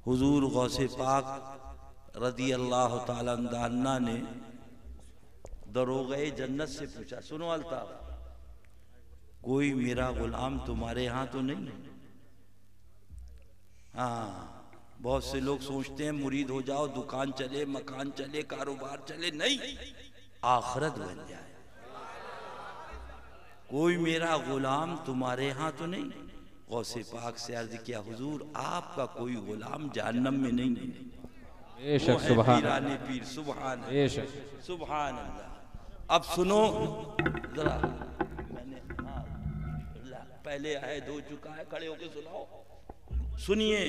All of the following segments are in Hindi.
हुजूर गौसे पाक रदी अल्लाह ताला अन्ना ने दरोगे जन्नत से पूछा, सुनो अल्ताफ, कोई मेरा गुलाम तुम्हारे यहाँ तो नहीं? हाँ, बहुत से लोग सोचते हैं मुरीद हो जाओ, दुकान चले, मकान चले, कारोबार चले, नहीं, आखिरत बन जाए। कोई मेरा गुलाम तुम्हारे यहाँ तो नहीं? गौसे पाक से अर्ज किया, हुजूर आपका कोई गुलाम जहन्नम में नहीं है। बेशक, सुभान पीराने पीर, सुभान बेशक, सुभान अल्लाह। अब सुनो जरा, मैंने पहले आयत हो चुका है, खड़े होके सुनाओ, सुनिए।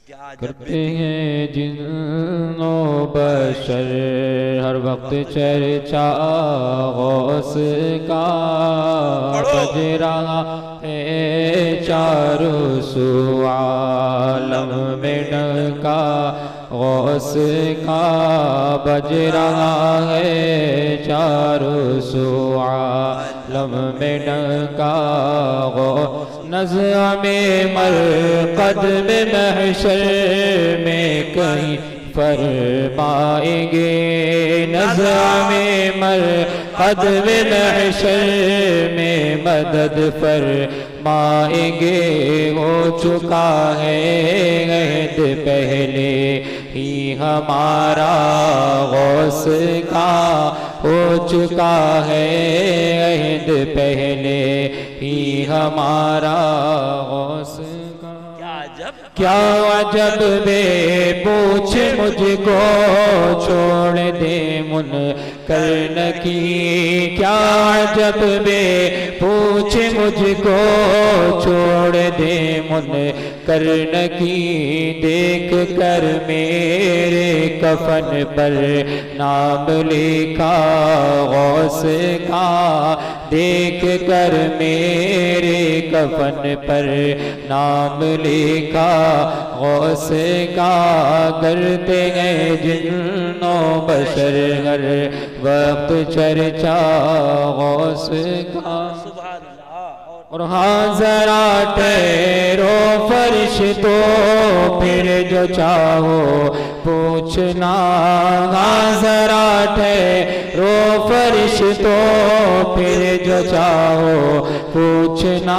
क्या करते हैं जिन्नो बशर हर वक्त चर्चा गौस का, बज रहा है चारों सू आलम में डंका गौस का, बज रहा है चारों सू आलम में डंका गौस। नज़्म मरक़द में महशर में कहीं फरमाएंगे, नज़्म मरक़द में महशर में मदद फरमाएंगे। हो चुका है अहद पहले ही हमारा गौस का, हो चुका है अहद पहले ही हमारा गौस का। क्या अजब बे पूछ मुझको छोड़ दे मुनकर की, क्या अजब बे पूछ मुझको छोड़ दे मुनकर की। देख कर मेरे कफन पर नाम लिखा गौस का, देख कर मेरे कफन पर नाम लिखा गौस का। करते हैं जिन्नो बशर हर वक्त चर्चा गौस का। और हाँ जरा ठहरो फरिश्तों, फिर जो चाहो पूछना। हाँ जरा ठहरो फरिश्तों, फिर जो चाहो पूछना।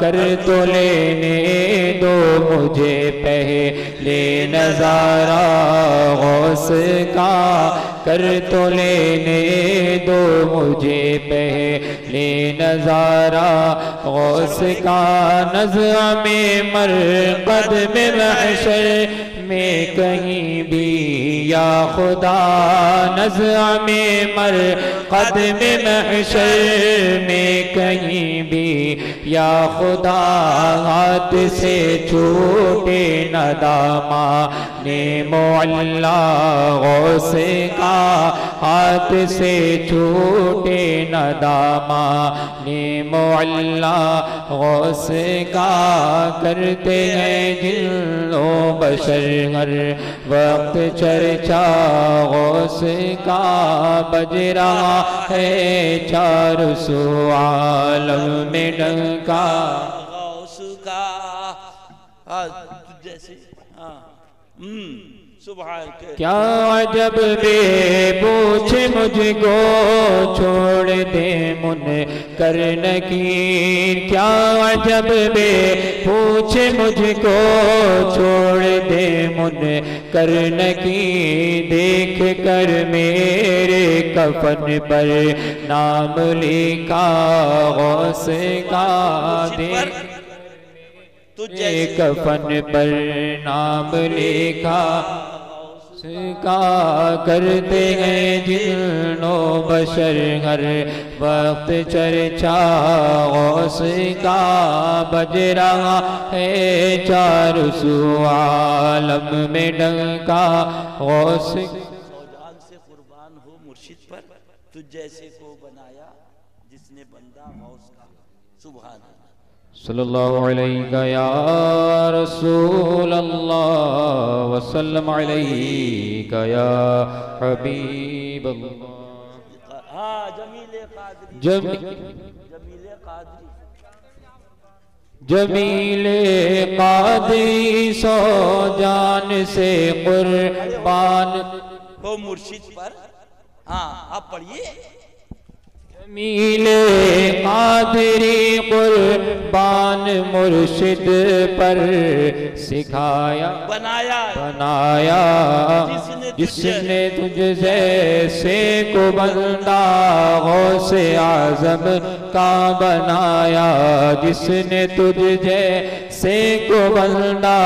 कर तो लेने दो मुझे पहले नजारा गौस का, कर तो लेने दो मुझे पहले नजारा गौस का। नज़्म मरक़द में महशर में कहीं भी या खुदा, नज़्म मरक़द में महशर में कहीं भी या खुदा। हाथ से छूटे न दामाने मुअल्ला गौस का, हाथ से छूटे न दामाने मुअल्ला गौस का। करते हैं जिन्नो बशर हर वक्त चर्चा गौस का, बज रहा है चारों सू आलम में डंका गौस का। जैसे क्या अजब बे पूछ मुझको छोड़ दे मुनकर की, क्या अजब बे पूछ मुझको छोड़ दे मुनकर की। देख कर मेरे कफन पर नाम लिखा गौस का, देख तुझे कफन पर नाम लिखा का। करते हैं जिन्नो बशर हर वक्त चर्चा गौस का, बज रहा है चारों सू आलम में डंका गौस। जान से कुर्बान हो मुर्शिद पर, तुझ जैसे को बनाया जिसने बंदा गौस का। सुभान अल्लाह। सल्लल्लाहु अलैका या रसूल अल्लाह वसल्लम अलैका या हबीब अल्लाह। हाँ, जमीले कादरी, जमीले कादरी, जमीले कादरी सो जान से कुर्बान। वो मुर्शिद पर, हाँ आप पढ़िए। जमीले कादरी कुर्बान मुर्शिद पर सिखाया बनाया जिसने तुझ जैसे को बंदा गौसे आजम का बनाया। जिसने तुझ जैसे को बंदा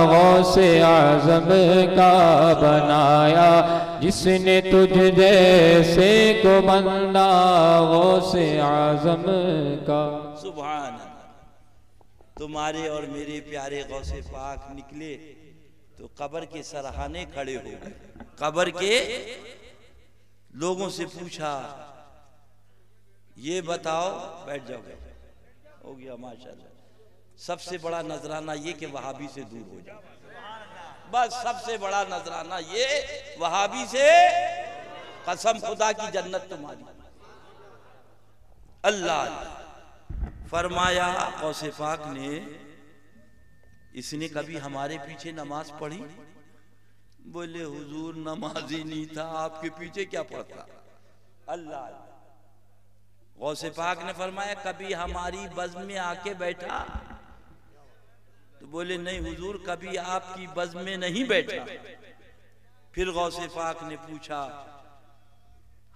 गौसे आजम का बनाया। जिसने तुझ जैसे को बंदा गौसे आजम का। सुभान अल्लाह। तुम्हारे और मेरे प्यारे गौसे पाक निकले तो कब्र के सरहाने खड़े हो गए। कब्र के लोगों से पूछा, ये बताओ, बैठ जाओ, हो गया माशाल्लाह। सबसे बड़ा नजराना ये कि वहाबी से दूर हो जाओ, बस सबसे बड़ा नजराना ये, वहाबी से कसम खुदा की जन्नत तुम्हारी। अल्लाह फरमाया गौसे पाक ने, इसने कभी हमारे पीछे नमाज पढ़ी? बोले हुजूर नमाज ही नहीं था, आपके पीछे क्या पढ़ता। अल्लाह। गौसे पाक ने फरमाया कभी हमारी बज़्म में आके बैठा? तो बोले नहीं हुजूर कभी आपकी बज़्म में नहीं बैठा। फिर गौसे पाक ने पूछा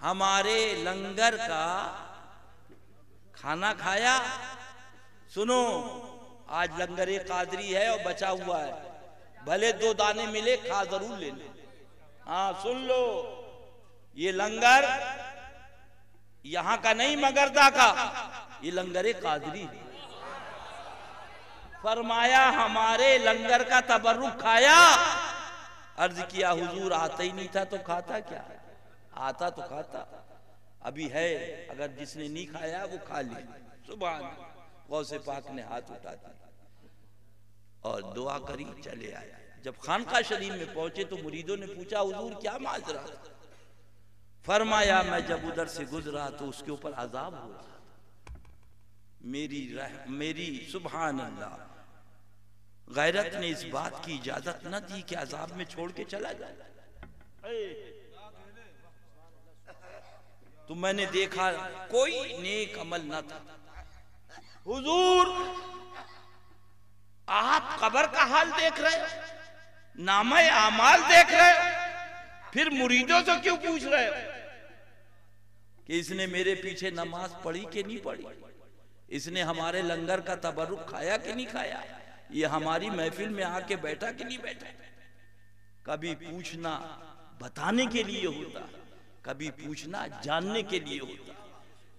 हमारे लंगर का खाना खाया? सुनो, आज लंगरे कादरी है और बचा हुआ है, भले 2 दाने मिले खा जरूर लेना। हाँ सुन लो, ये लंगर यहां का नहीं मगरदा का, ये लंगरे कादरी है। फरमाया हमारे लंगर का तबर्रुक खाया? अर्ज किया हुजूर आता ही नहीं था तो खाता क्या, आता तो खाता, अभी है, अगर जिसने नहीं खाया वो खा ले। सुभान। गौसे पाक ने हाथ उठा दिया और दुआ करी, चले आया। जब खानका शरीफ में पहुंचे तो मुरीदों ने पूछा हुजूर क्या माजरा? फरमाया मैं जब उधर से गुजरा तो उसके ऊपर अजाब हो रहा था। मेरी सुभान अल्लाह गैरत ने इस बात की इजाजत न दी कि अजाब में छोड़ के चला जाए। तो मैंने देखा कोई नेक अमल न था। हुजूर आप कब्र का हाल देख रहे हो, नामे आमाल देख रहे हो, फिर मुरीदों से क्यों पूछ रहे हो कि इसने मेरे पीछे नमाज पढ़ी कि नहीं पढ़ी, इसने हमारे लंगर का तबर्रुक खाया कि नहीं खाया, ये हमारी महफिल में आके बैठा कि नहीं बैठा? कभी पूछना बताने के लिए होता, कभी पूछना जानने के लिए होता।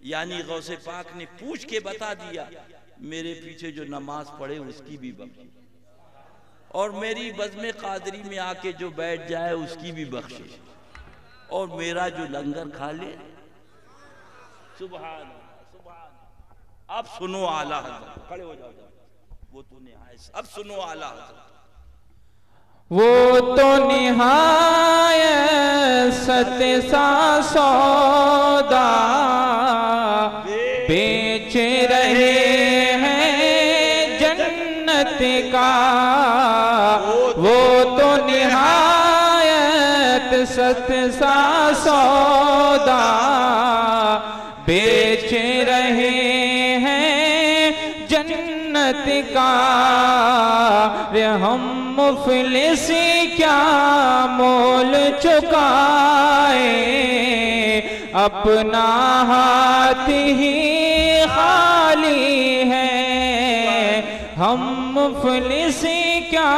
यानी गौसे पाक ने पूछ के बता दिया, मेरे पीछे जो नमाज पढ़े उसकी भी बख्शिश, और मेरी बज़्म कादरी में आके जो बैठ जाए उसकी भी बख्शिश, और मेरा जो लंगर खा ले। सुभान सुभान। अब सुनो आला हज़रत, खड़े हो जाओ, वो तो निहायत। अब सुनो आला हज़रत, वो तो निहायत सत्सा सौदा बेच रहे हैं जन्नत का। वो तो निहायत सत्सा सौदा बेच रहे हैं जन्नत का। रे हम मुफलिसी क्या मोल चुकाए, अपना हाथ ही खाली है। हम मुफलिसी क्या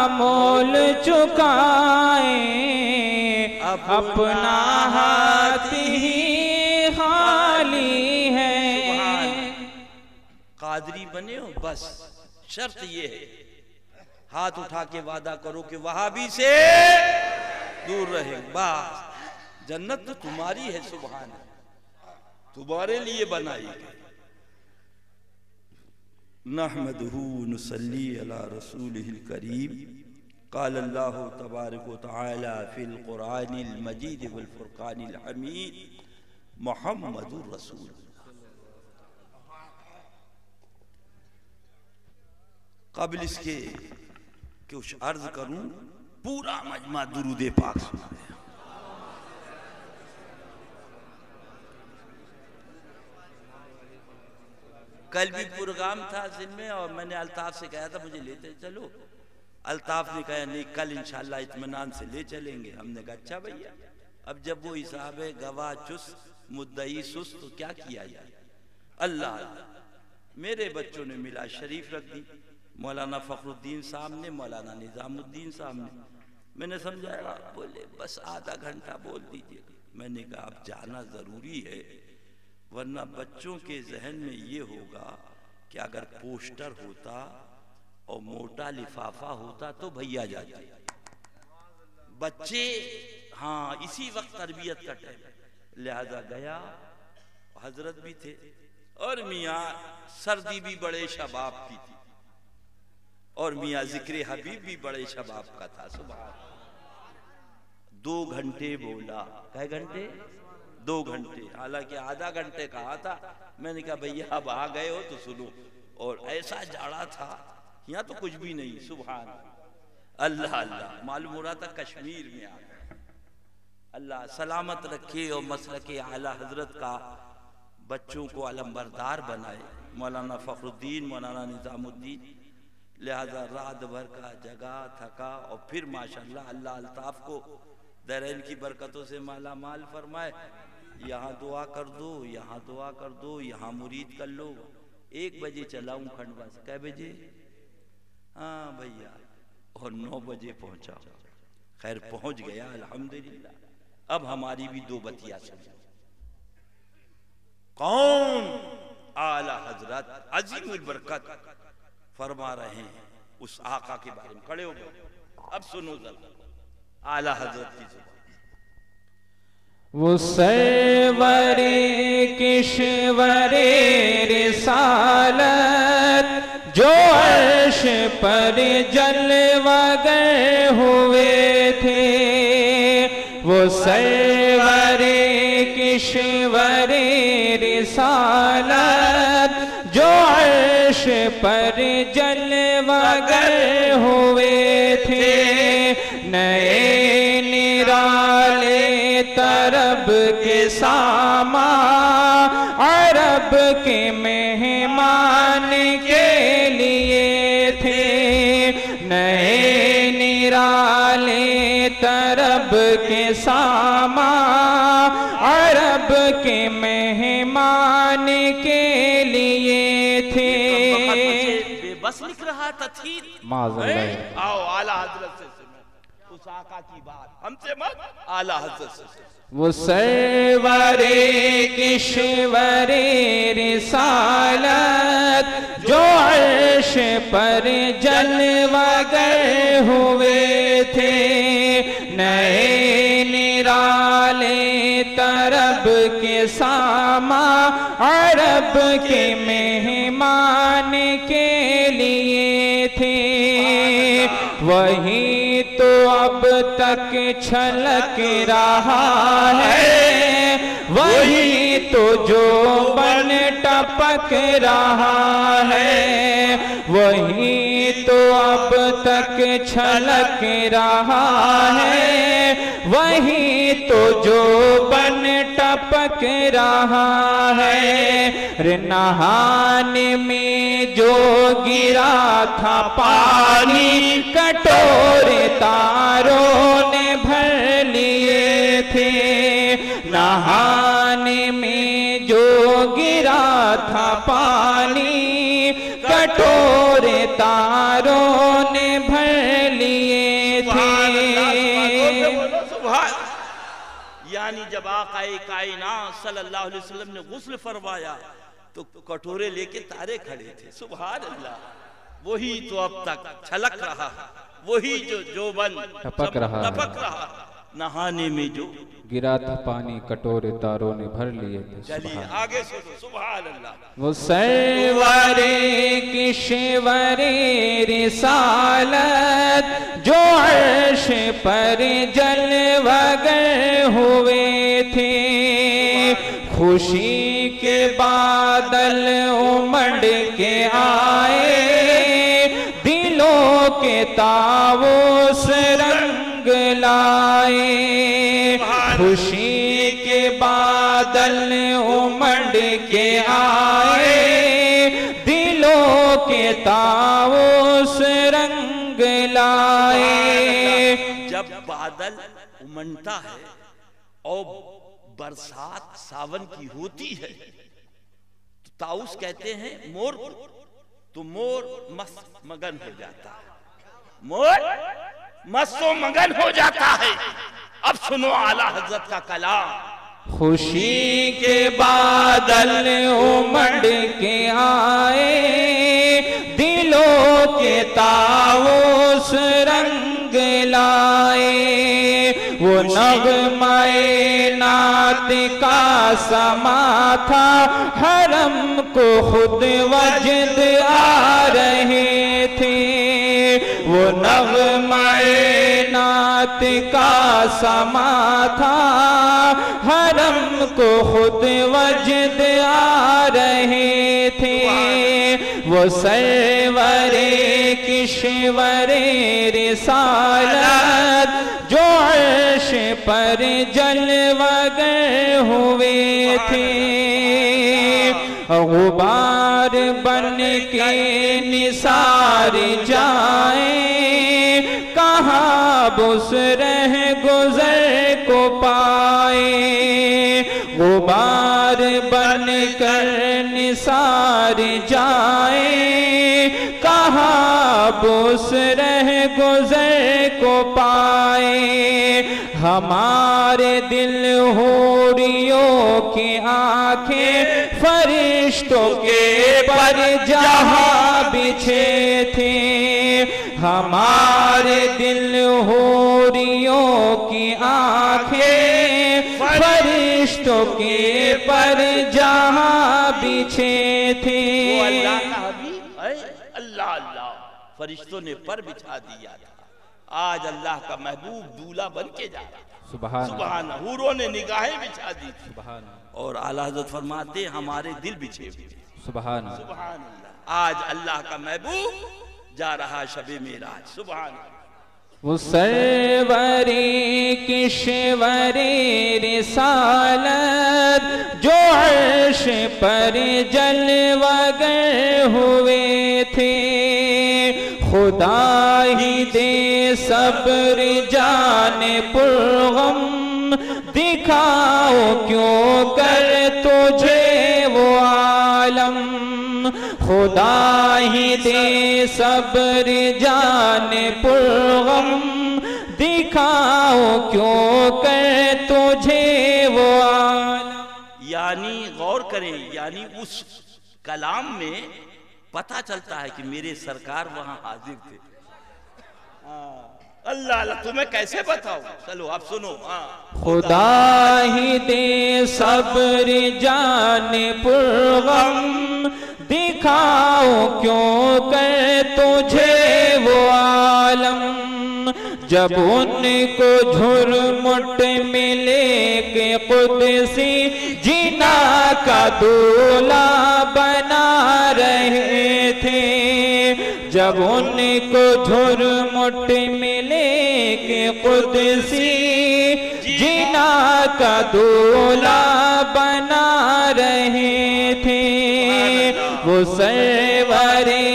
मोल चुकाए, अपना हाथ ही खाली है। कादरी बने हो बस, शर्त ये है, हाथ उठा के वादा करो कि वहाबी से दूर रहे, बस जन्नत तो तुम्हारी है। सुभान, तुम्हारे लिए बनाई गई। नहमदुहु नुसल्ली अला रसूलिहिल करीम। क़ाल अल्लाहु तबारक व तआला फ़िल क़ुरानिल मजीद वल फ़ुरक़ानिल हमीद मुहम्मदुर रसूल। काबिल इसके कि कुछ अर्ज करूं, पूरा मजमा दुरूदे पाक सुना है। कल भी प्रोग्राम था जिन में, और मैंने अल्ताफ से कहा था मुझे लेते चलो। अल्ताफ ने कहा नहीं, कल इंशाल्लाह इत्मीनान से ले चलेंगे। हमने कहा अच्छा भैया, अब जब वो हिसाब है गवाह चुस्त मुद्दई सुस्त तो क्या किया जाए। अल्लाह मेरे बच्चों ने मिला शरीफ रख दी, मौलाना फखरुद्दीन साहब ने, मौलाना निजामुद्दीन साहब ने। मैंने समझाया, बोले बस आधा घंटा बोल दीजिए। मैंने कहा अब जाना ज़रूरी है, वरना बच्चों के जहन में ये होगा कि अगर पोस्टर होता और मोटा लिफाफा होता तो भैया जाते। बच्चे हाँ इसी वक्त तरबियत का टाइम, लिहाजा गया। हजरत भी थे और मियाँ सर्दी भी बड़े शबाब की थी, और मियाँ जिक्र हबीब भी बड़े शबाब का था। सुबह 2 घंटे बोला। कै घंटे? 2 घंटे। हालांकि आधा घंटे कहा था। मैंने कहा भैया अब आ गए हो तो सुनो। और ऐसा जाड़ा था, यहाँ तो कुछ भी नहीं। सुभान अल्लाह अल्लाह, मालूम हो रहा था कश्मीर में आ गए। अल्लाह सलामत रखे और मसलके आला हजरत का बच्चों को अलमबरदार बनाए, मौलाना फखरुद्दीन, मौलाना निजामुद्दीन। लिहाजा रात भर का जगा थका, और फिर माशाल्लाह अल्लाह अल्ताफ को दरैन की बरकतों से माला माल फरमाए। यहाँ दुआ कर दो, यहाँ दुआ कर दो, यहाँ मुरीद कर लो। 1 बजे चलाऊं खंडवा से। कै बजे? हाँ भैया। और 9 बजे पहुंचा। खैर पहुंच गया अल्हम्दुलिल्लाह। अब हमारी भी 2 बतिया सुनो। कौन? आला हजरत अजीमुल बरकत फरमा रहे हैं उस आका के बारे में। खड़े हो गए, अब सुनो जरा आला हजरत की जुबान। वो सरवरे किश्वरे रिसालत जो अर्श पर जलवागर हुए थे, वो सरवरे किश्वरे रिसालत जो अर्श पर जलवागर हुए थे, नए निराले तरब के सामा अरब के मेहमान के लिए थे, नए निराले तरब के सामा अरब के मेहमान के लिए थे। बेबस लिख रहा था थी। आओ आला हजरत से उस आका की बात हमसे मत, आला हजरत से। वो सरवरे किश्वरे रिसालत जो अर्श पर जलवागर हुए थे, नए निराले तरब के सामा अरब के मेहमान के लिए थे, वही तो अब तक छलक रहा है, वही तो जो बन टपक रहा है, वही तो अब तक छलक रहा है, वही तो जो बन टपक रहा है। नहाने में जो गिरा था पानी कटोरे तारों ने भर लिए थे, नहाने में जो गिरा था पानी कटोरे तारों ने भर लिए थे। यानी जब आकाए कायनात सल्लल्लाहु अलैहि वसल्लम ने गुस्ल फरमाया तो कटोरे लेके तारे खड़े थे। सुभान अल्लाह। वही तो अब तक छलक रहा, वही जो बन टपक रहा, नहाने में जो गिरा था पानी कटोरे तारों ने भर लिए थे। चलिए आगे सुनो। सुभान अल्लाह। वो सरवरे किश्वरे रिसालत जो अर्श पर जलवागर हुए थे, खुशी के बादल उमड़ के आए के ताऊस रंग लाए, खुशी के बादल उमड़ के आए, दिलों के ताऊस रंग लाए। जब बादल उमड़ता है और बरसात सावन की होती है तो ताऊस कहते हैं मोर, तो मोर मस्त मगन हो जाता है, मोर मस्तो मगन हो जाता है। अब सुनो आला हजरत का कलाम। खुशी के बादल उमड़ के आए, दिलों के ताऊस रंग लाए, वो नग़्माए नात का समा था, हरम को खुद वजद आ रहे थे। वो नग़्माए नात का समा था, हरम को खुद वजद आ रहे थे। वो सरवरे किश्वरे रिसालत जो अर्श पर जलवगर हुए थे, गुबार बन के निसार जाए, कहाँ बुसरह गुजर को पाए। गुबार बन कर निसार जाए, कहाँ बुसरह गुजर को पाए। हमारे दिल होरियों की आंखें फरिश्तों के पर जहाँ बिछे थे, हमारे दिल होरियों की आंखें फरिश्तों के पर जहाँ बिछे थे। अल्लाह का हबीब अल्लाह अल्लाह फरिश्तों ने पर बिछा दिया था, आज अल्लाह का महबूब दूल्हा बन के जा रहा। सुभान, हूरों ने निगाहें बिछा दी थी। और आला हज़रत फरमाते हमारे दिल बिछे हुए। सुभान अल्लाह, आज अल्लाह का महबूब जा रहा शबे मेराज। सुभान। वो सरवरी किश्वरे रिसालत जो अर्श पर जलवगर हुए थे, खुदा ही दे सब्र जाने पुरगम, दिखाओ क्यों कर तुझे वो आलम। खुदा ही दे सब्र जाने पुरगम, दिखाओ क्यों कर तुझे वो आलम। यानी गौर करें, यानी उस कलाम में पता चलता है कि मेरे सरकार वहां हाजिर थे। अल्लाह अल्लाह, तुम्हें कैसे बताओ, चलो आप सुनो। खुदा ही दे सब्र जाने पुरगम, दिखाओ क्यों कर तुझे वो आलम। जब उनको झुरमुट मिले के कुदसी जिना का दूल्हा बना रहे थे, जब उनको झुरमुट मिले के कुदसी जिना का दूल्हा बना रहे थे, वो सरवरे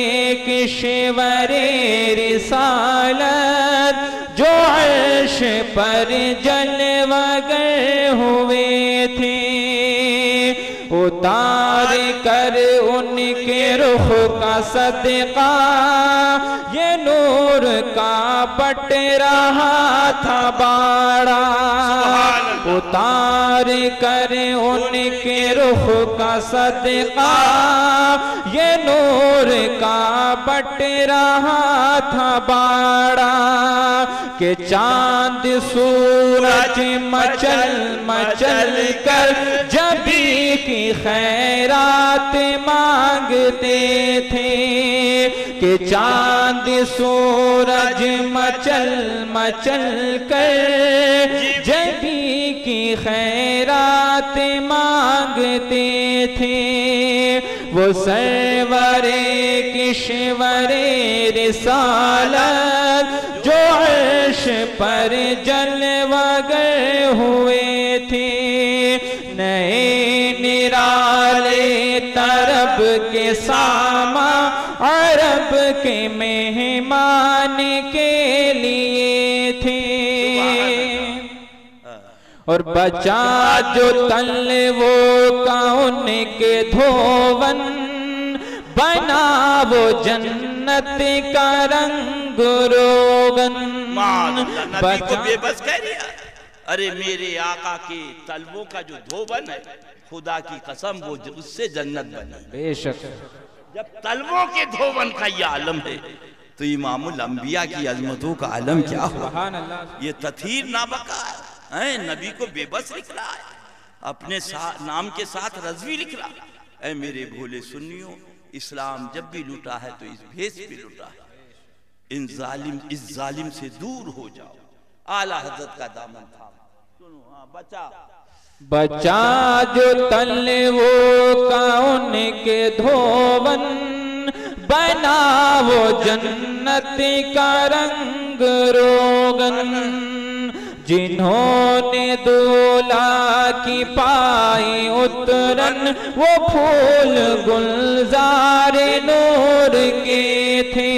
किश्वरे रिसालत जो अर्श पर जलवगर हुए थे, उतार कर उनके रुख का सदका ये नूर का बट रहा था बाड़ा। उतार कर उनके रुख का सदका ये नूर का बट रहा था बाड़ा, के चांद सूरज मचल मचल कर जबी की खैरात मांगते थे, के चांद सूरज मचल मचल कर जबी की खैरात मांगते थे। वो सरवरे किश्वरे रिसालत जो अर्श पर जलवागर हुए थे। नए निराले तरब के सामा अरब के मेहमान के लिए थे। और बचा जो तल वो कौन के धोवन बना वो जन्नत का रंग रोगन। नबी को बेबस कह दिया। अरे मेरे आका के तलवों का जो धोवन है, खुदा की कसम वो उससे जन्नत बनी। बेशक जब तलवों के धोवन का ये आलम है तो इमामुल अंबिया की अजमतों का आलम क्या हुआ। ये तथीर ना बका है, नबी को बेबस लिख रहा है, अपने नाम के साथ रज़वी लिख रहा है। ऐ मेरे भोले सुन्नियों, इस्लाम जब भी लुटा है तो इस भेष पे लुटा है। इस जालिम से दूर हो जाओ, आला हजरत का दामन थाम। सुनो, हाँ, बचा जो तल वो कौन के धोवन बना वो जन्नत का रंग रोगन। जिन्होंने दूल्हा की पाई उतरन वो फूल गुलजार नूर के थे।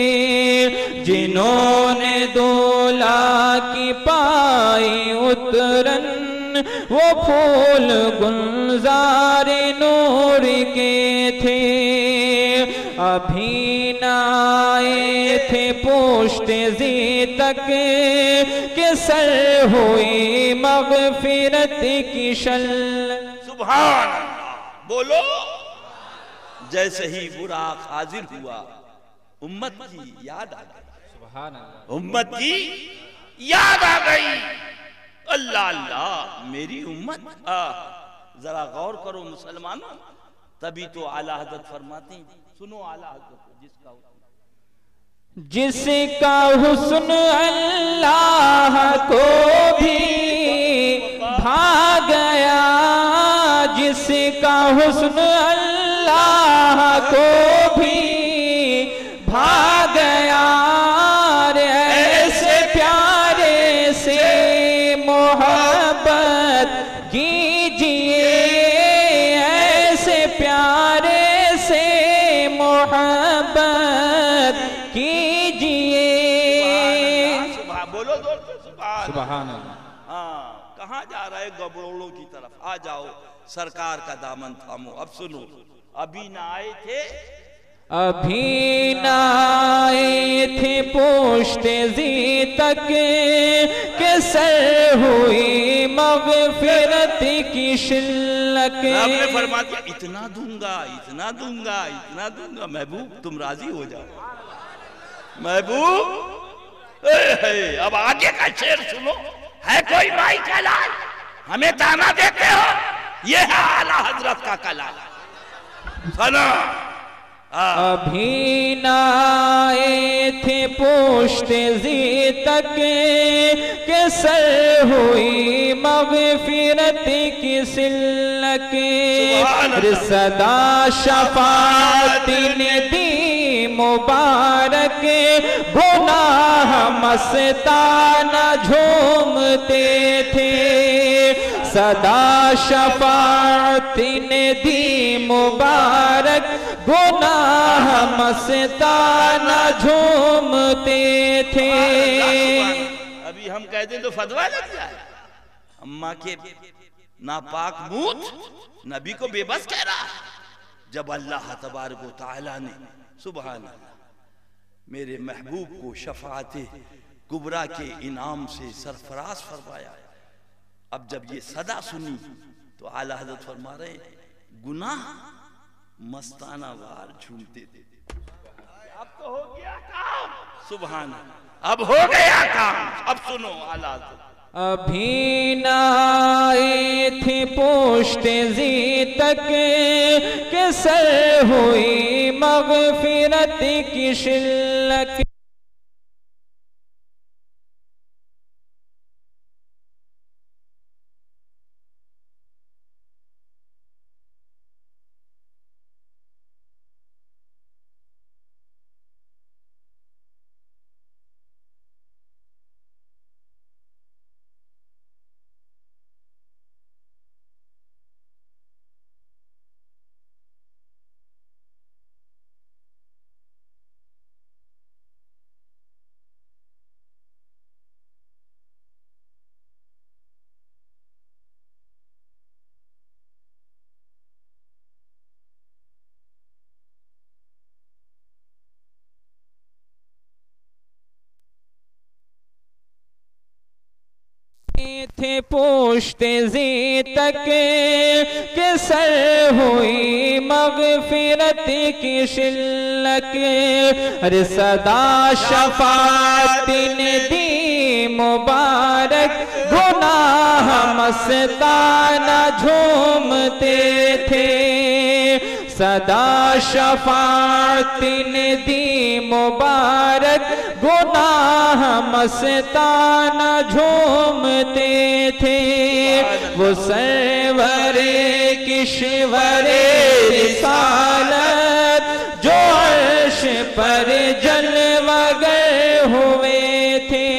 जिन्होंने दूल्हा की पाई उतरन वो फूल गुलजार नूर के थे। अभी न आए थे पुष्ट जी तक के सर हुई मगफिरत की शल। सुभान बोलो। जैसे ही बुराक हाजिर हुआ उम्मत की याद आ गई। सुभान अल्लाह। उम्मत की याद आ गई। अल्लाह अल्लाह मेरी उम्मत। जरा गौर करो मुसलमानों, तभी तो आला हज़रत फरमाती, सुनो आला हज़रत जिसका हुस्न अल्लाह को भी भा गया, जिसका हुस्न अल्लाह को भी भा गया। ऐसे प्यारे से मोहब्बत कीजिए, ऐसे प्यारे से मोहब्बत कीजिए। बोलो दोस्तों सुभान अल्लाह। हाँ, कहाँ जा रहे गबरोड़ों की तरफ? आ जाओ, सरकार का दामन थामो। अब सुनो, अभी ना आए थे, अभी न आए थे पुष्ट जी तक के सर हुई मगफिरत की शिल्लक। आपने फरमा दिया इतना दूंगा, इतना दूंगा, इतना दूंगा। महबूब तुम राजी हो जाओ। महबूब अब आगे का शेर सुनो। है कोई माई का लाल हमें ताना देते हो, ये है आला हजरत का कलाल। सुनो, अभी न आए थे पुष्ट जी तक के सर हुई मगफिरत की सिल्लक। सदा शफाअत ने दी मुबारक, गुनाह मस्ताना झूमते थे। सदा शफाअत ने दी मुबारक, गुनाह मस्ताना झूमते थे। अभी हम कह दें तो फतवा लग जाए। अम्मा के नापाक मूत नबी को बेबस कह रहा। जब अल्लाह तबारक व तआला ने सुभान अल्लाह मेरे महबूब को शफाअत कुबरा के इनाम से सरफराज फरमाया, अब जब ये सदा सुनी तो आला हज़रत फरमा रहे गुनाह मस्ताना वार झूमते थे। अब तो हो गया काम। सुभान अल्लाह, अब हो गया काम। अब सुनो आला हज़रत। अभी न आए थे पुष्ट जी तक के सर हुई मगफिरत की शिल्लक। थे पूछते जी तक के सर हुई मगफिरत की शिल्लक। अरे सदा शफाअत ने दी मुबारक गुनाह मस्ताना झूमते थे। सदा शफाअत ने दी मुबारक गुनाह मस्ताना झूमते थे। वो सरवरे किश्वरे रिसालत जो अर्श पर जलवागर हुए थे।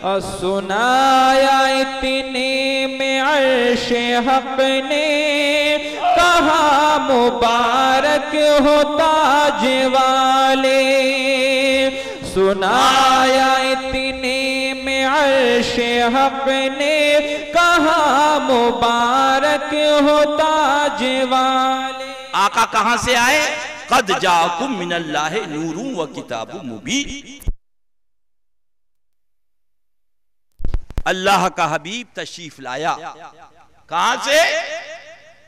और सुनाया इतने में अर्श हक ने कहा मुबारक हो ताज वाले। सुनाया इतने में अर्श हक ने कहा मुबारक हो ताज वाले। आका कहां से आए? कद जाकुम मिनल्लाहि नूरुन व किताबुम मुबीन। अल्लाह का हबीब तशरीफ लाया। कहां से?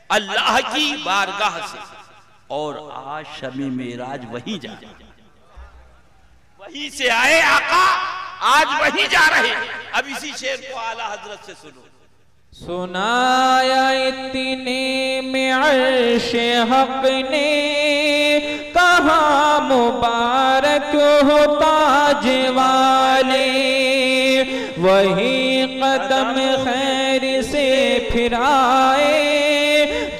अल्लाह की बारगाह से। और आज शमी मेराज वहीं जा, वहीं से आए आका, आज वहीं जा रहे। अब इसी शेर को आला हजरत से सुनो। सुनाया इतने में अर्श हक ने कहा मुबारक हो ताज वाले। वही कदम खैर से फिराए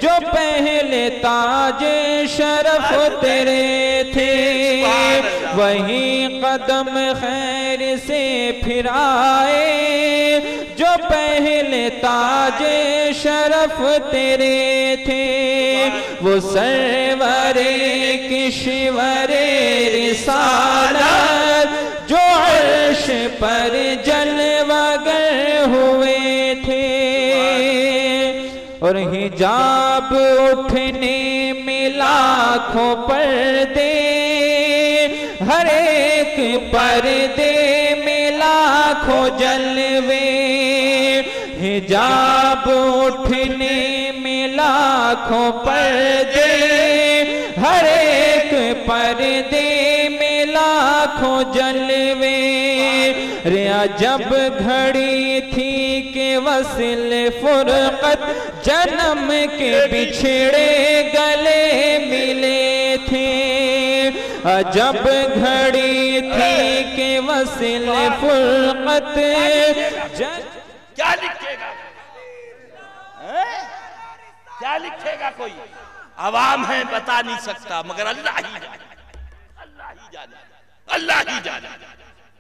जो पहले ताज शरफ तेरे थे। वही कदम खैर से फिराए जो पहले ताज शरफ तेरे थे। वो सरवरे किश्वरे रिसालत जो अर्श पर जलवागर हुए थे। और हिजाब उठने में लाखों पर्दे, हर एक पर्दे में लाखों जलवे। हिजाब उठने में लाखों पर्दे, हर एक पर्दे में लाखों जलवे। रे जब घड़ी थी के वसिल फुरकत जन्म के बिछड़े गले मिले थे। जब घड़ी थी के वसिल फुरकत क्या लिखेगा? क्या लिखेगा? कोई आवाम है बता नहीं सकता, मगर अल्लाह ही जाने, अल्लाह ही जाने, अल्लाह ही जाने।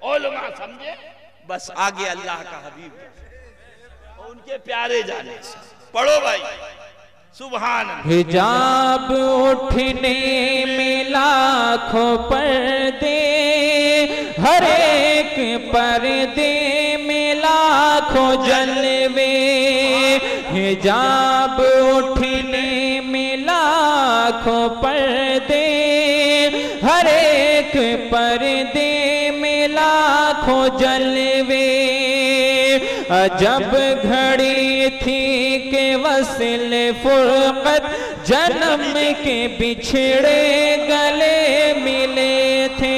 उलमा समझे, बस आगे अल्लाह का हबीब और उनके प्यारे जाने। पढ़ो भाई, सुभान अल्लाह। हिजाब उठने में लाखों पर्दे, हर एक पर्दे में लाखों जलवे। हिजाब उठने में लाखों पर्दे, हर एक पर्दे में लाखों जलवे। जब घड़ी थी के वसिल फुरकत जन्म के बिछड़े गले मिले थे।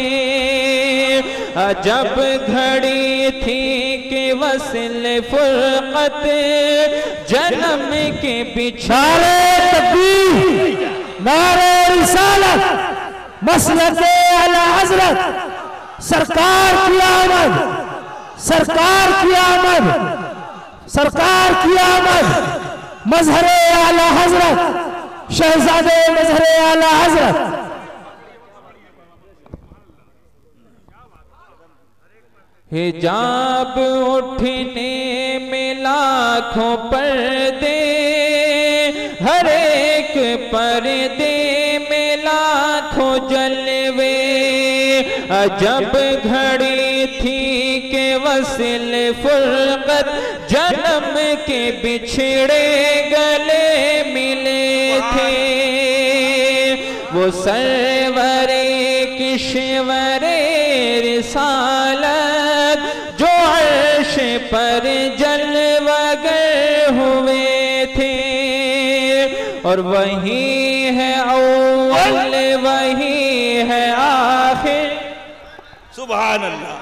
जब घड़ी थी के वसिल फुरकत जन्म के बिछड़े। तकबीर, नारे रिसालत, मसलके आला हजरत, सरकार की आमद, सरकार की आमद, सरकार की आमद। मजहरे आला हजरत, शहजादे मजहरे आला हजरत। हिजाब उठने में लाखों पर्दे, हर एक पर्दे में लाखों जलवे। जब घड़ी थी के वसिल फुरकत जन्म के बिछड़े गले मिले थे। वो सरवरे किश्वरे रिसालत जो अर्श पर जलवागर हुए थे, और वही है अव्वल वही है आखिर। सुभान अल्लाह।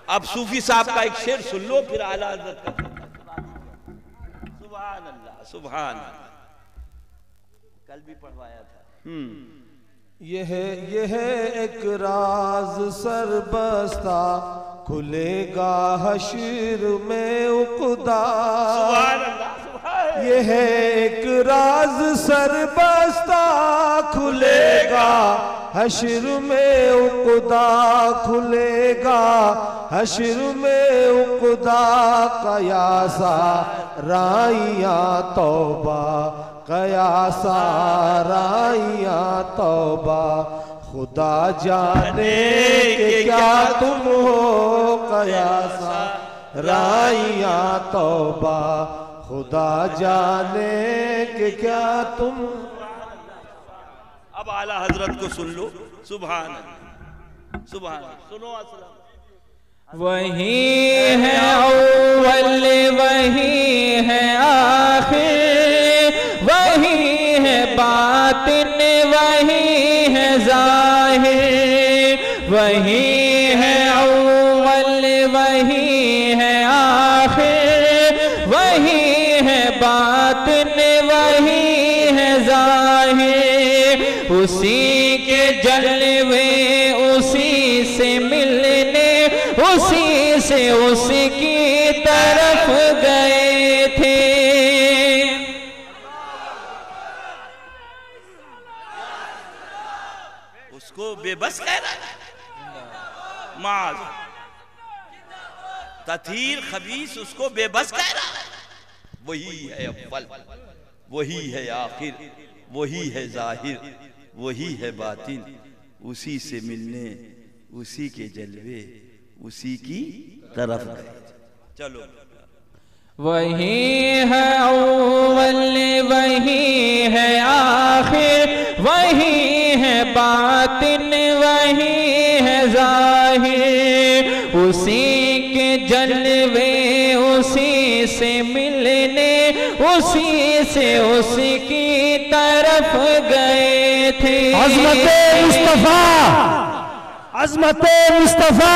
अब सूफी साहब का एक शेर सुन लो, फिर आला हज़रत का। सुभान अल्लाह, सुभान अल्लाह। कल भी पढ़वाया था। यह एक राज सरबस्ता खुलेगा हश्र में उक़दा। यह एक राज सरबस्ता खुलेगा हश्र में उक़दा, खुलेगा हश्र में उक़दा। कयासा राइया तौबा, कयासा राइया तौबा। खुदा जाने कि क्या तुम हो, कयासा राइया तौबा। खुदा जाने कि क्या तुम। अब आला हजरत को सुन लो। सुभान अल्लाह, सुभान। सुनो अस्सलाम। वही है अव्वल वही है आखिर, वही है बातिन वही है जाहिर। वही है अव्वल वही है आखिर, वही है बातिन वही है जाहिर। उसी के जलवे उसी से मिलने, उसी से उसकी तरफ गए थे। उसको बेबस कह रहा है। माज तथीर खबीस उसको बेबस कह रहा है। वही है अव्वल, वही है आखिर, वही है जाहिर, वही है बातिन। उसी से मिलने, उसी के जलवे, उसी की तरफ गए। चलो। वही है अव्वल वही है आखिर, वही है बातिन वही है जाहिर। उसी के जलवे उसी से मिलने, उसी से उसकी तरफ गए थे। अज़मत मुस्तफा, अज़मत मुस्तफा,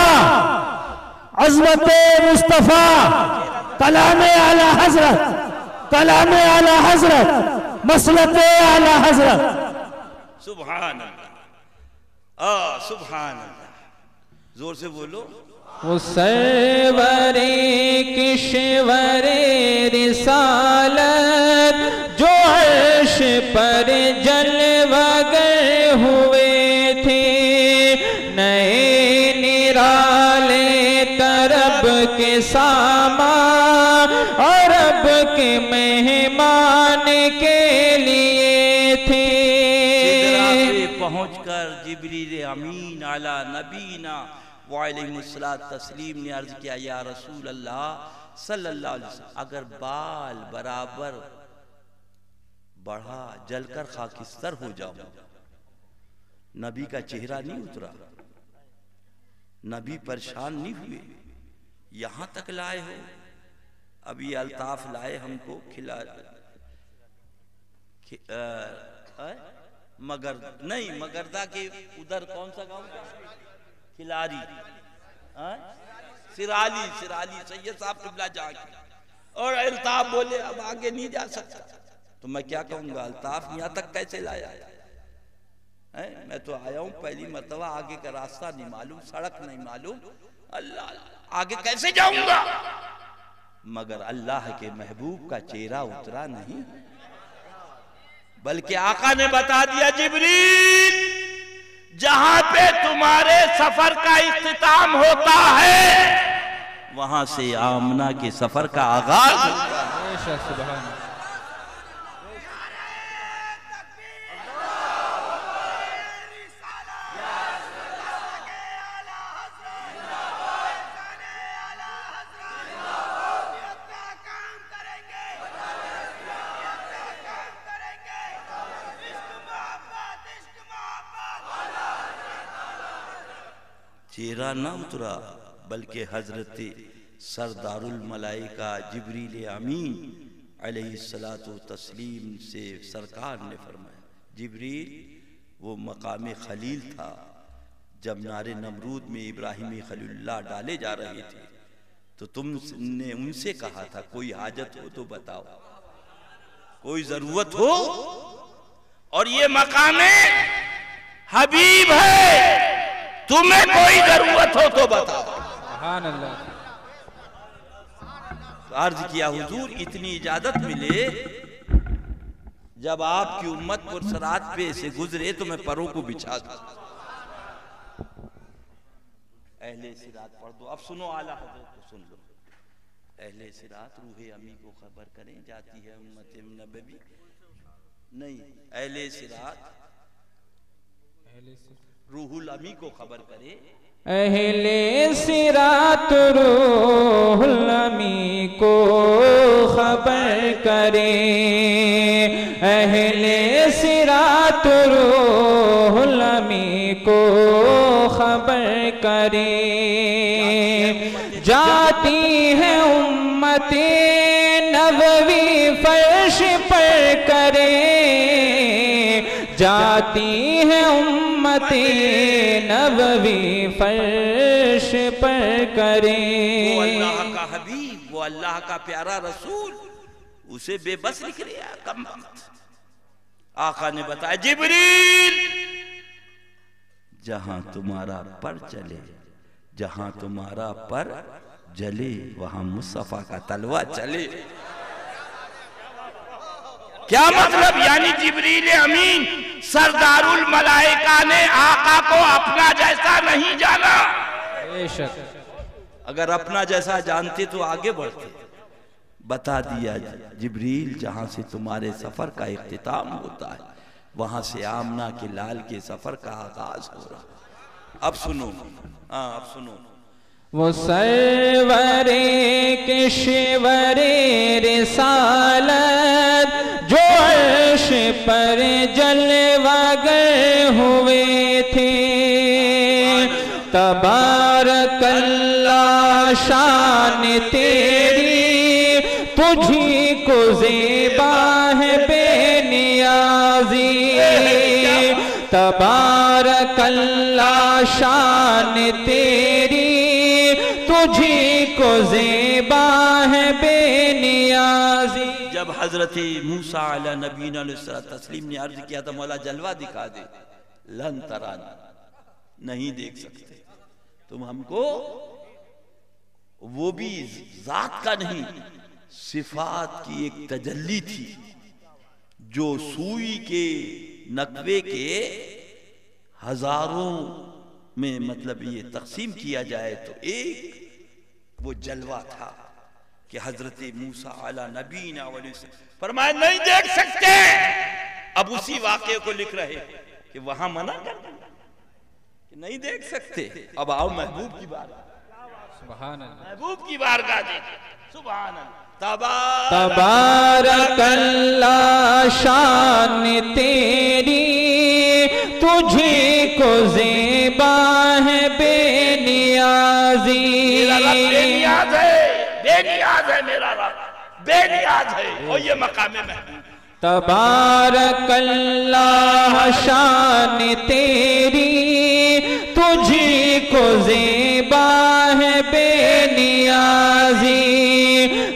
अज़मत मुस्तफा। कलाम आला हजरत, कलाम आला हजरत, मसलक आला हजरत। सुभान अल्लाह, सुभान अल्लाह। जोर से बोलो। वो सरवरे किश्वरे रिसालत, जो अर्श पर जलवागर हुए थे। नए निराले तरब के सामा, अरब के मेहमान के लिए थे। पहुंचकर जिब्रील अमीन आला नबीना वालैहिस्सलात तस्लीम ने अर्ज किया, या रसूल अल्लाह सल्लल्लाहु अलैहि वसल्लम, अगर बाल बराबर बढ़ा जलकर खाकिस्तर हो जाऊं। नबी का चेहरा नहीं उतरा, नबी परेशान नहीं हुए, यहां तक लाए हो। अभी अल्ताफ लाए हमको खिला, मगर नहीं, मगरदा के उधर कौन सा गांव, खिलारी, सिराली, सिराली सैयद साहब किबला जाके, और अल्ताफ बोले अब आगे नहीं जा सकता। तो मैं क्या कहूंगा, अल्ताफ यहाँ तक कैसे लाया है? मैं तो आया हूँ पहली मर्तबा, आगे का रास्ता नहीं मालूम, सड़क नहीं मालूम, अल्लाह आगे कैसे जाऊंगा? मगर अल्लाह के महबूब का चेहरा उतरा नहीं, बल्कि आका ने बता दिया, जिब्रील जहां पे तुम्हारे सफर का इख्तिताम होता है, वहां से आमना के सफर का आगाज होता है। चेहरा ना उतरा, बल्कि हजरत सरदारुल मलाइका जिब्रील अमीन अलैहिस्सलातु तस्लीम से सरकार ने फरमाया, जिब्रील वो मकाम खलील था जब नारे नमरूद में इब्राहिमी खलीलुल्लाह डाले जा रहे थे, तो तुमने उनसे कहा था कोई हाजत हो तो बताओ, कोई जरूरत हो, और ये मकामे हबीब है, तुम्हें कोई जरूरत हो तो बताओ। सुभान अल्लाह। अर्ज किया हुजूर इतनी इजाजत मिले, जब आपकी उम्मत पुरसरात पे से गुजरे तो मैं परों को बिछा दूं। अहले सिरात पढ़ दो। अब सुनो आला हज़रत को सुन लो। अहले सिरात रूहे अमी को खबर करें, जाती है उम्मत नबवी नहीं, अहले सिरात रूहुल अमी को खबर करे, अहले सिरात रूहुल अमी को खबर करे, अहले सिरात रूहुल अमी को खबर करे, जाती है उम्मते नबवी फर्श पर करे, जाती है उम्मते नबवी फर्श पर करे। वो अल्लाह का हबीब, वो अल्लाह का प्यारा रसूल, उसे बेबस लिख लिया कम वक्त। आका ने बताया जिब्रील जहां तुम्हारा पर चले, जहां तुम्हारा पर जले, वहां मुस्तफा का तलवा चले। क्या मतलब? यानी जिब्रील अमीन सरदारुल मलाइका ने आका को अपना जैसा नहीं जाना। बेशक अगर अपना जैसा जानते तो आगे बढ़ते। बता दिया जिब्रील जहां से तुम्हारे सफर का इख्तिताम होता है, वहां से आमना के लाल के सफर का आगाज हो रहा। अब सुनो, हाँ अब सुनो। वो सरवरे किश्वरे रिसालत जो अर्श पर जलवागर हुए थे, तबारकल्लाह शान तेरी तुझी को ज़ेबा है बेनियाज़ी, तबारकल्लाह शान तेरी तुझी को ज़ेबा है बेनियाज़ी। जब हजरत मूसा अला नबीना तस्लीम ने अर्ज किया था मौला जलवा दिखा दे, लन तराना, नहीं देख सकते तुम हमको, वो भी जात का नहीं, सिफात की एक तजल्ली थी जो सुई के नकवे के हजारों में मतलब ये तकसीम किया जाए तो एक वो जलवा था कि हजरत मूसा अला नबीना फरमाया नहीं देख सकते। अब उसी वाक़े को लिख रहे कि वहां मना कर दिया कि नहीं देख सकते। अब आओ महबूब की बात, सुभान अल्लाह, महबूब की बारगाह देखें। सुभान अल्लाह। तबारकल्लाह शान तेरी तुझी को ज़ेबा है बेनियाज़ी। बेनियाज है, बेनियाज है मेरा रब, बेनियाज है। और ये मकाम महबूब। तबारकल्लाह शान तेरी तुझी को ज़ेबा है बेनियाज़ी,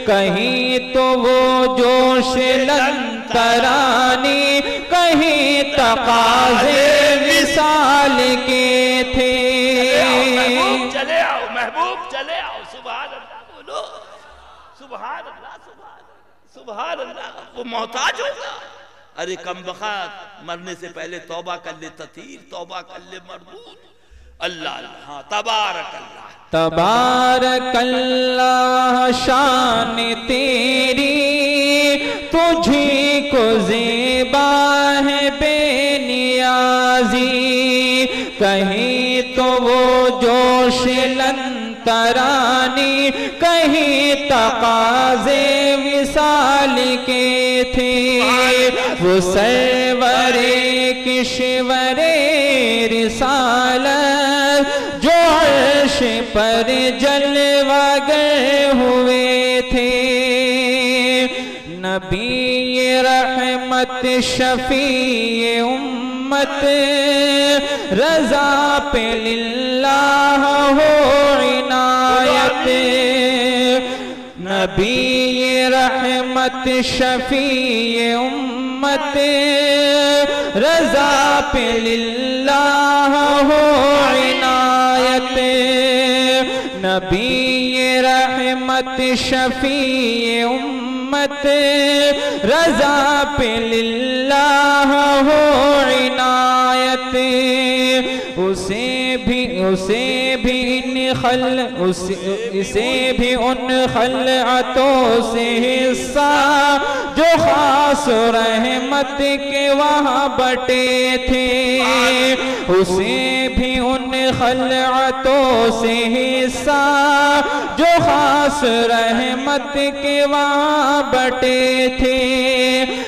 कहीं तो वो जोश लंतरानी, कहीं तकाज़े विसाल के थे। महबूब चले आओ, महबूब चले आओ। सुभान अल्लाह बोलो, सुभान अल्लाह, सुभान अल्लाह। वो मोहताज होगा। अरे कमबख्त, मरने से पहले तौबा कर ले ततीर, तौबा कर ले मरदूद। अल्लाह अल्लाह। हाँ, तबारक अल्लाह। तबारकल्लाह शान तेरी तुझी को ज़ेबा है बेनियाज़ी, कहीं तो वो जोश लंतरानी, कहीं तकाज़े विसाल के थे। वो सरवरे किश्वरे रिसालत जो अर्श पर जलवागर हुए थे। नबी रहमत शफी उम्मत रजा पे लिल्लाह हो इनायत। नबी रहमत शफी उम्मत रजा पे लिल्लाह हो इनायत। नबी रहमत शफी उम्मत रजा पे लिल्लाह हो इनायत। उसे भी उन खलअतों से हिस्सा जो खास रहमत के वहाँ बटे थे। उसे भी उन खलअतों से हिस्सा जो खास रहमत के वहाँ बटे थे।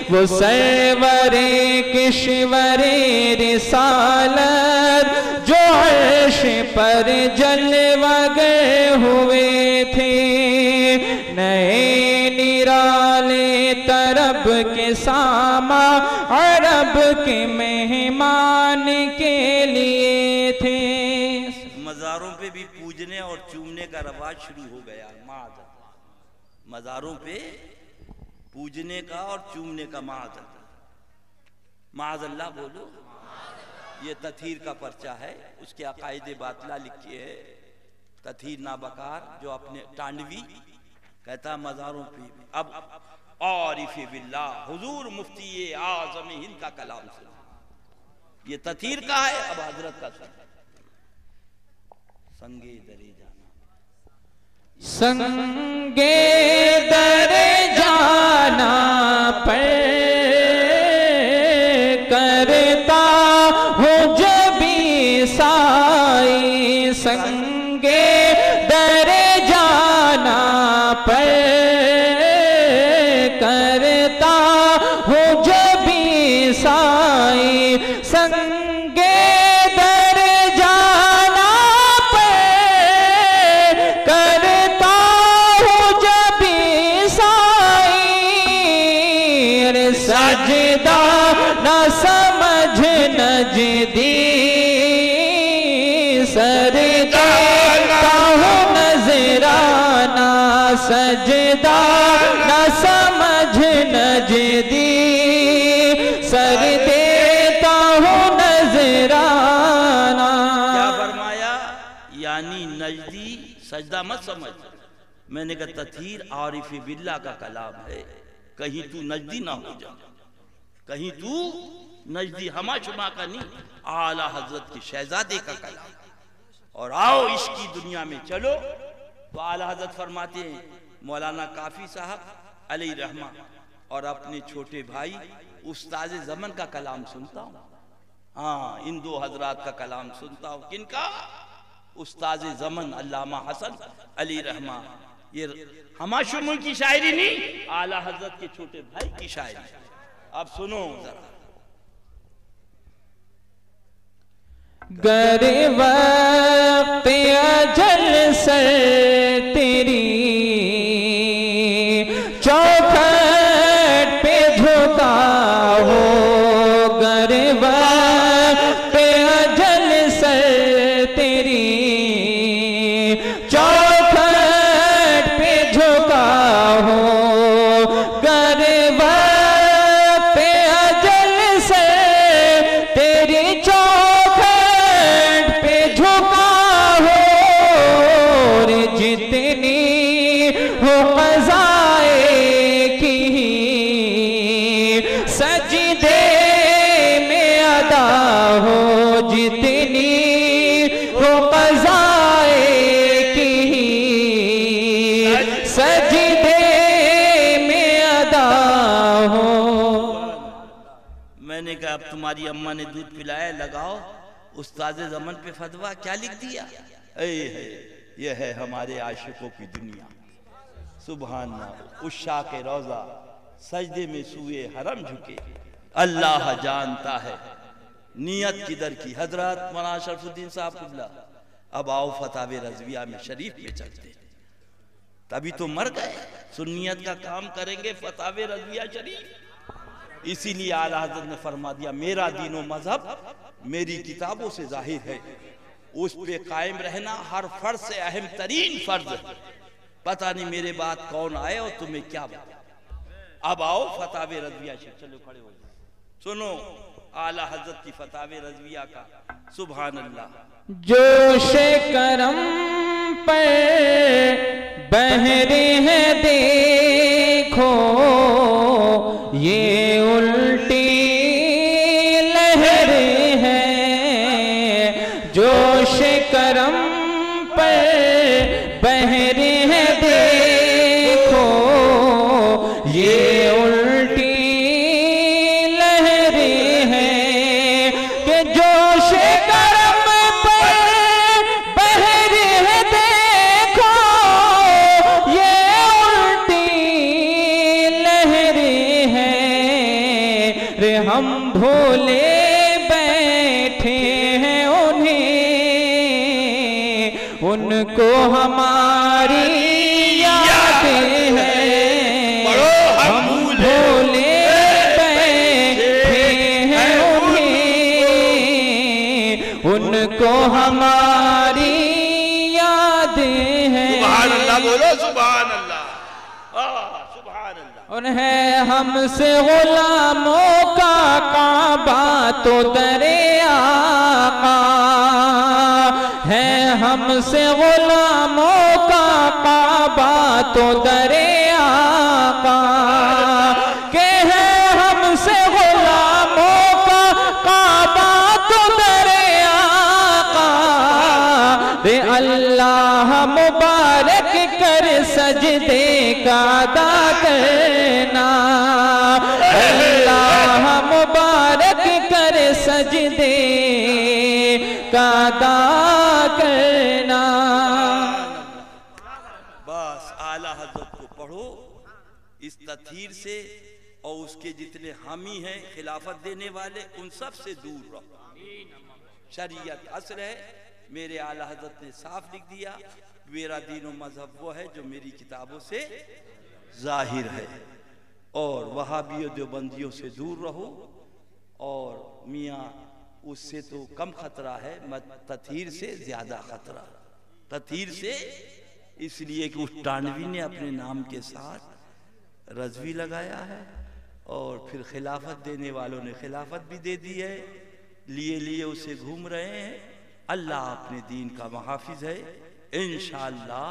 वो सरवरे किश्वरे रिसालत जो अर्श पर जलवागर हुए थे। नए निराले तरब के सामा अरब के मेहमान के लिए थे। मज़ारों पे भी पूजने और चूमने का रवाज शुरू हो गया। मज़ारों पे पूजने का और चूमने का माअज़ल्लाह बोलो। ये तथीर का पर्चा है, उसके अकायदे बातला लिखी है। तथीर नाबकार जो अपने टांडवी कहता मज़ारों पे अब आरिफ़े बिल्लाह हुजूर मुफ्ती आज़म हिंद का कलाम सुनो। ये तथीर का है। अब हजरत का संगे दरे जाना, संगे दरे जाना पर करता हो जबी साई। संगे दरे जाना पर करता हो जबी साई। संगे दरे जाना पर करता हो जबी साई। सजदा न समझ नजदी सरदा हो नजराना। सजदा न समझ नजदी सर देता हो नजराना। क्या फरमाया? यानी नजदी सजदा मत समझ। मैंने कहा तथीर आरिफ़े बिल्लाह का कलाम है, कहीं तू नजदी ना हो जा, कहीं तू नजदी हमा शुमा का नहीं, आला हजरत के शहजादे का कलाम। और आओ इसकी दुनिया में चलो तो आला हजरत फरमाते हैं मौलाना काफी साहब अलैहि रहमा और अपने छोटे भाई उस्ताद ज़मन का कलाम सुनता हूँ। हाँ, इन दो हजरात का कलाम सुनता हूँ। किनका? उस्ताद ज़मन अल्लामा हसन अलैहि रहमा। ये हमा शुमा की शायरी नहीं, आला हजरत के छोटे भाई की शायरी। अब सुनो जरा। गर वक्त अजल सर तेरी चौखट पे झुका हो। गर वक्त अजल सर तेरी चौखट पे झुका हो। गर वक्त अजल सर तेरी जितनी हो क़ज़ाए की सजदे में अदा हो। जितनी हो क़ज़ाए की सजदे में अदा हो। मैंने कहा अब तुम्हारी अम्मा ने दूध पिलाया, लगाओ। उस्ताद ज़मन पे फतवा क्या लिख दिया? यह है हमारे आशिकों की दुनिया। सुभान अल्लाह। उस शाह के रोजा सजदे में सूए हरम झुके, अल्लाह जानता है नीयत किधर की। हजरत मौलाना शरफुद्दीन साहब कुबला अब आओ फतावे रज़विया में शरीफ में चलते हैं। तभी तो मर गए, सुन्नियत का काम करेंगे फतावे रज़विया शरीफ। इसीलिए आला हज़रत ने फरमा दिया मेरा दीनो मजहब मेरी किताबों से जाहिर है, उस पे कायम रहना हर फर्ज से अहम तरीन फर्ज। पता नहीं मेरे बाद कौन आए और तुम्हें क्या बताया। अब आओ फतावे रज़विया से, चलो खड़े हो जाओ, सुनो आला हज़रत की फतावे रज़विया का। सुभान अल्लाह। जोश करम पर बहरे हैं देखो ये उल्टी लहरें हैं, जोश करम पर बहरे हैं देखो ये उल्टी लहरें हैं, कि जोश करम पर बहरे हैं देखो ये उल्टी लहरें हैं। रे हम भूले बैठे हैं उन्हें, उनको हमारी यादें हैं। हम भूले बैठे हैं उन्हें, उनको हमारी यादें हैं। सुभान अल्लाह बोलो, सुभान अल्लाह, सुभान अल्लाह। उन्हें हमसे गुलामों का काबा तो दरे आका है, हमसे गुलामों का काबा तो दरे आका के है, हमसे गुलामों का काबा तो दरे आका। रे अल्लाह मुबारक कर सजदे का अदा करना, अल्लाह मुबारक कर सजदे का अदा करना। बस आला हज़रत को पढ़ो इस तथहीर से, और उसके जितने हामी हैं खिलाफत देने वाले उन सब से दूर रहो। शरीयत असर है, मेरे आला हज़रत ने साफ लिख दिया मेरा दीनो मजहब वो है जो मेरी किताबों से जाहिर है। और वहाबियों देवबंदियों से दूर रहो, और मियाँ उससे तो कम खतरा है, तथहीर से ज्यादा खतरा। तथहीर से इसलिए कि उस टानवी ने अपने नाम के साथ रज़वी लगाया है, और फिर खिलाफत देने वालों ने खिलाफत भी दे दी है, लिए लिए उसे घूम रहे हैं। अल्लाह अपने दीन का मुहाफिज है, इंशाअल्लाह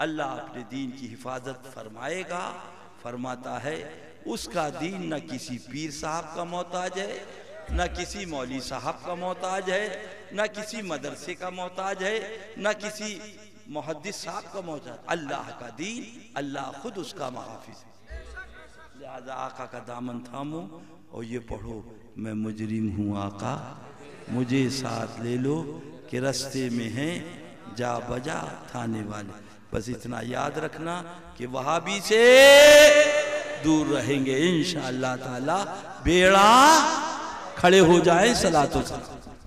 अल्लाह अपने दीन की हिफाजत फरमाएगा। फरमाता है उसका दीन न किसी पीर साहब का मोहताज है, न किसी मौली साहब का मोहताज है, न किसी मदरसे का मोहताज है, न किसी मुहद्दिस साहब का मोहताज। अल्लाह का दीन, अल्लाह खुद उसका मुहाफिज है। लिहाजा आका का दामन थामो और ये पढ़ो मैं मुजरिम हूँ आका, मुझे साथ ले लो कि रास्ते में हैं जा बजा थाने वाले। बस इतना याद रखना कि वहाबी से दूर रहेंगे इंशाअल्लाह ताला। बेड़ा खड़े हो जाए, सलातो सलाम।